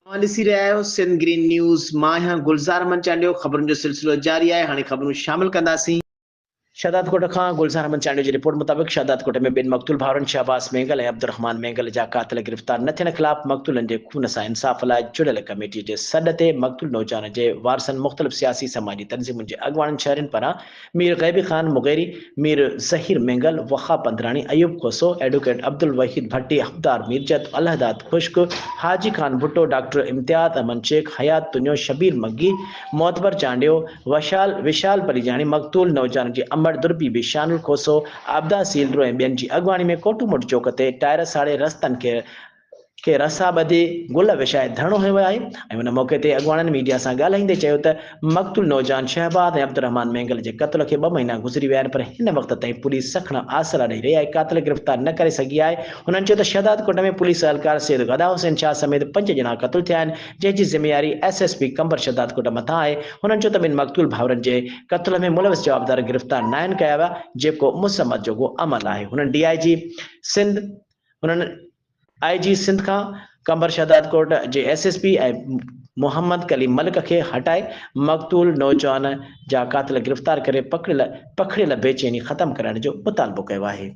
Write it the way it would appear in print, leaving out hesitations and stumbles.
ॾिसी रहिया आहियो सिंध ग्रीन न्यूज़। मां आहियां गुलज़ार मंचांडियो। ख़बरुनि जो सिलसिलो जारी आहे। हाणे ख़बरूं शामिल कंदासीं। शहदादकोट खां गुलज़ार मंचांडियो जी रिपोर्ट मुताबिक़ शहदादकोट में ॿिनि मक़तूल भाउरनि शहबाज़ मेंगल ऐं अब्दुर्रहमान मेंगल जा क़ातिल गिरफ़्तार न थियण ख़िलाफ़ मक़तूलनि जे खून सां इंसाफ़ लाइ जुड़ियल कमेटी जे सॾ ते मक़तूल नौजवान जे वारसनि मुख़्तलिफ़ सियासी समाजी तंज़ीमुनि जे अॻुवाणनि शहरियुनि पारां मीर ग़ैबी ख़ान मुग़ैरी, मीर ज़हीर मेंगल, वख़ा पंधराणी, अयूब खोसो, एडवोकेट अब्दुल वहीद भट्टी, हफ़्तार मीरजत, अलहदाद खुश्क, हाजी खान भुट्टो, डॉक्टर इम्तियाज़ अमन शेख, हयात तुन्यो, शबीर मग्गी, मोतबर चांडियो, विशाल परिजाणी, मक़तूल नौजवान जी अमर दुर्बी बिशानुल खोसो, आबदा सीलरो ऐं ॿियनि जी अॻुवाणी में कोटूमोट चौक ते टायर साड़े रस्तनि खे रसा ॿधी गुल विछाए धरणो हयो आहे। ऐं हुन मौक़े ते अॻुवाणनि मीडिया सां ॻाल्हाईंदे चयो त मक़तूल नौजवान शहबाज़ ऐं अब्दुर्रहमान मेंगल जे क़त्ल खे 2 महीना गुज़री विया आहिनि, पर हिन वक़्त ताईं पुलिस सख़्त आसरा ॾेई रही आहे, क़ातिल गिरफ़्तार न करे सघी आहे। हुननि चयो त शहदादकोट में पुलिस एहलकार सैयद गदा हुसैन शाह समेत 5 ॼणा क़त्ल थिया आहिनि, जंहिंजी ज़िम्मेवारी SSP कंबर शहदादकोट मथां आहे। हुननि चयो त ॿिनि मक़तूल भाउरनि जे क़त्ल में मुलविस जवाबदार गिरफ़्तार न आहिनि कया विया, जेको मुसमत जोॻो अमल आहे। हुननि IG सिंध खां कंबर शहदादकोट जे SSP ऐं मोहम्मद कलीम मलिक खे हटाए मक़तूल नौजवान जा क़ातिल गिरफ़्तार करे पकड़ियल बेचैनी ख़तमु करण जो मुतालबो कयो आहे।